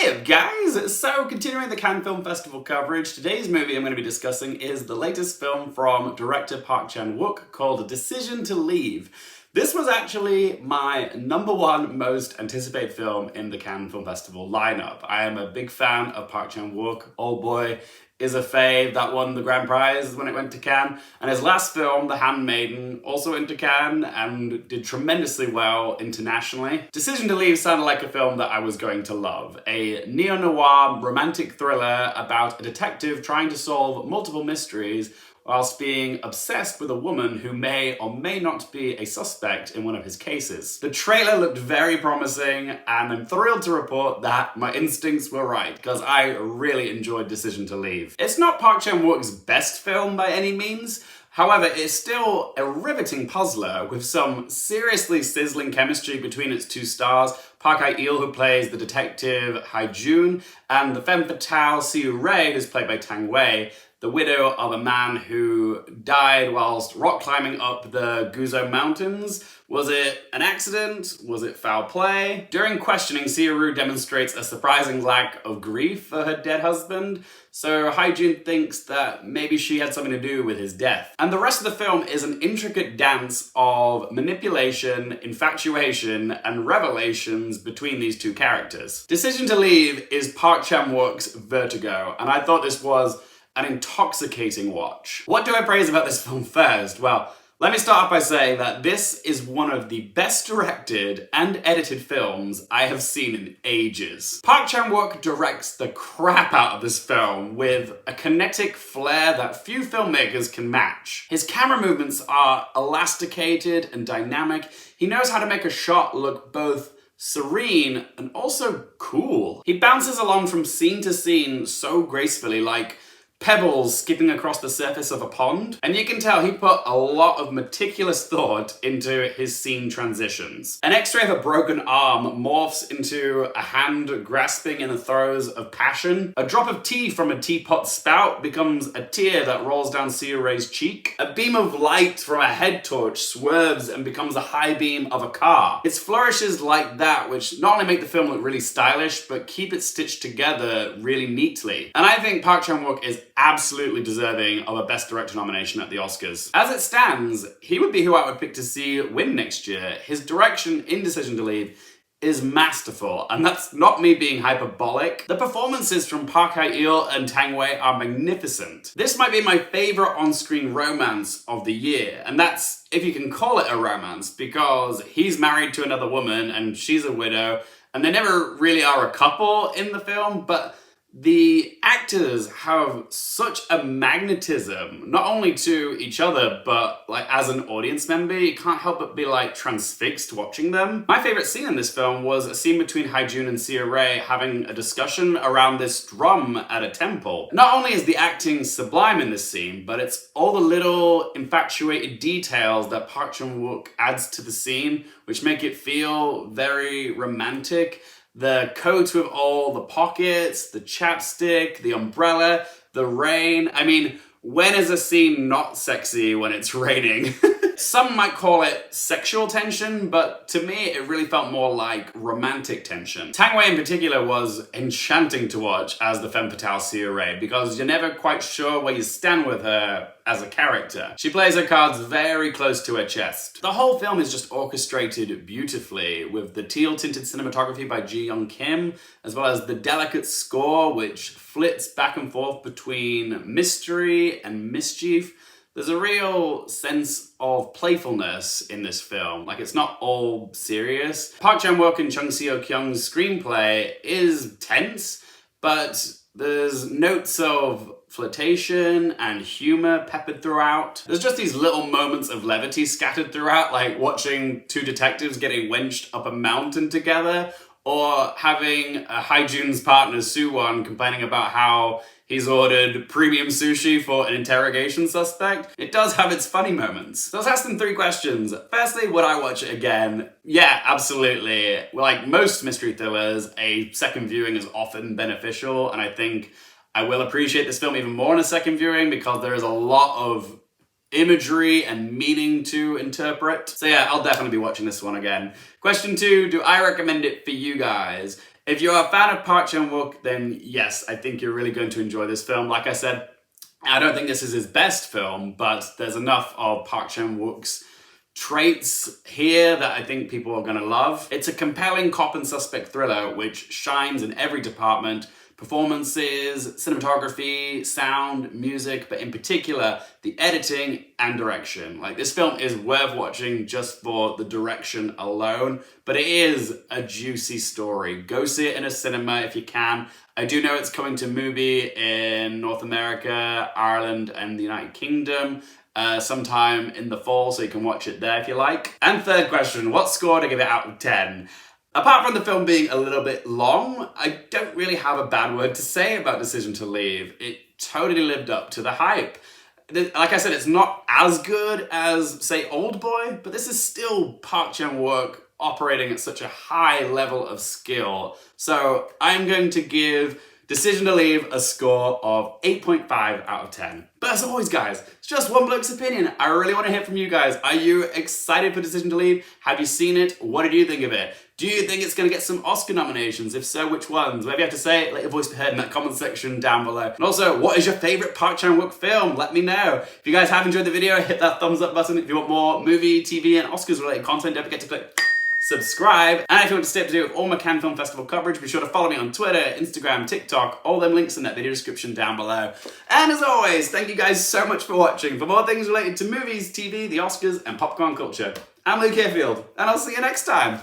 Hey up guys! So continuing the Cannes Film Festival coverage, today's movie I'm going to be discussing is the latest film from director Park Chan-Wook called Decision to Leave. This was actually my #1 most anticipated film in the Cannes Film Festival lineup. I am a big fan of Park Chan-Wook. Old Boy is a fave that won the grand prize when it went to Cannes, and his last film, The Handmaiden, also went to Cannes and did tremendously well internationally. Decision to Leave sounded like a film that I was going to love. A neo-noir romantic thriller about a detective trying to solve multiple mysteries whilst being obsessed with a woman who may or may not be a suspect in one of his cases. The trailer looked very promising, and I'm thrilled to report that my instincts were right, because I really enjoyed Decision to Leave. It's not Park Chan-Wook's best film by any means. However, it's still a riveting puzzler with some seriously sizzling chemistry between its two stars, Park Hae-il, who plays the detective Hae-jun, and the femme fatale Siu-rae, who's played by Tang, the widow of a man who died whilst rock climbing up the Guizhou Mountains. Was it an accident? Was it foul play? During questioning, Siu-rae demonstrates a surprising lack of grief for her dead husband, so Hae-jun thinks that maybe she had something to do with his death. And the rest of the film is an intricate dance of manipulation, infatuation, and revelations between these two characters. Decision to Leave is Park Chan-Wook's Vertigo, and I thought this was an intoxicating watch. What do I praise about this film first? Well, let me start off by saying that this is one of the best directed and edited films I have seen in ages. Park Chan-Wook directs the crap out of this film with a kinetic flair that few filmmakers can match. His camera movements are elasticated and dynamic. He knows how to make a shot look both serene and also cool. He bounces along from scene to scene so gracefully, like pebbles skipping across the surface of a pond, and you can tell he put a lot of meticulous thought into his scene transitions. An x-ray of a broken arm morphs into a hand grasping in the throes of passion. A drop of tea from a teapot spout becomes a tear that rolls down Siu-rae's cheek. A beam of light from a head torch swerves and becomes a high beam of a car. It's flourishes like that which not only make the film look really stylish, but keep it stitched together really neatly. And I think Park Chan-Wook is absolutely deserving of a Best Director nomination at the Oscars. As it stands, he would be who I would pick to see win next year. His direction in Decision to Leave is masterful, and that's not me being hyperbolic. The performances from Park Hae-il and Tang are magnificent. This might be my favourite on-screen romance of the year, and that's if you can call it a romance, because he's married to another woman and she's a widow, and they never really are a couple in the film, but the actors have such a magnetism, not only to each other, but like as an audience member, you can't help but be like transfixed watching them. My favourite scene in this film was a scene between Hae-jun and Siu-rae having a discussion around this drum at a temple. Not only is the acting sublime in this scene, but it's all the little infatuated details that Park Chan-Wook adds to the scene, which make it feel very romantic. The coat with all the pockets, the chapstick, the umbrella, the rain. I mean, when is a scene not sexy when it's raining? Some might call it sexual tension, but to me it really felt more like romantic tension. Tang in particular was enchanting to watch as the femme fatale Siu-rae, because you're never quite sure where you stand with her as a character. She plays her cards very close to her chest. The whole film is just orchestrated beautifully, with the teal-tinted cinematography by Ji Young Kim, as well as the delicate score which flits back and forth between mystery and mischief. There's a real sense of playfulness in this film, like it's not all serious. Park Chan-Wook and Chung Seo-kyung's screenplay is tense, but there's notes of flirtation and humor peppered throughout. There's just these little moments of levity scattered throughout, like watching two detectives getting wenched up a mountain together, or having Hae-jun's partner Soo-won complaining about how he's ordered premium sushi for an interrogation suspect. It does have its funny moments. So let's ask them 3 questions. Firstly, would I watch it again? Yeah, absolutely. Like most mystery thrillers, a second viewing is often beneficial, and I think I will appreciate this film even more in a second viewing because there is a lot of imagery and meaning to interpret. So yeah, I'll definitely be watching this one again. Question 2, do I recommend it for you guys? If you're a fan of Park Chan-Wook, then yes, I think you're really going to enjoy this film. Like I said, I don't think this is his best film, but there's enough of Park Chan-Wook's traits here that I think people are going to love. It's a compelling cop and suspect thriller which shines in every department: performances, cinematography, sound, music, but in particular, the editing and direction. Like, this film is worth watching just for the direction alone, but it is a juicy story. Go see it in a cinema if you can. I do know it's coming to MUBI in North America, Ireland, and the United Kingdom sometime in the fall, so you can watch it there if you like. And third question, what score to give it out of 10? Apart from the film being a little bit long, I don't really have a bad word to say about Decision to Leave. It totally lived up to the hype. Like I said, it's not as good as, say, Old Boy, but this is still Park Chan-Wook operating at such a high level of skill. So I'm going to give Decision to Leave a score of 8.5 out of 10. But as always, guys, it's just one bloke's opinion. I really want to hear from you guys. Are you excited for Decision to Leave? Have you seen it? What did you think of it? Do you think it's going to get some Oscar nominations? If so, which ones? Whatever you have to say, let your voice be heard in that comment section down below. And also, what is your favourite Park Chan-Wook film? Let me know. If you guys have enjoyed the video, hit that thumbs up button. If you want more movie, TV, and Oscars related content, don't forget to click subscribe. And if you want to stay up to date with all my Cannes Film Festival coverage, be sure to follow me on Twitter, Instagram, TikTok, all them links in that video description down below. And as always, thank you guys so much for watching. For more things related to movies, TV, the Oscars, and popcorn culture, I'm Luke Hae-il, and I'll see you next time.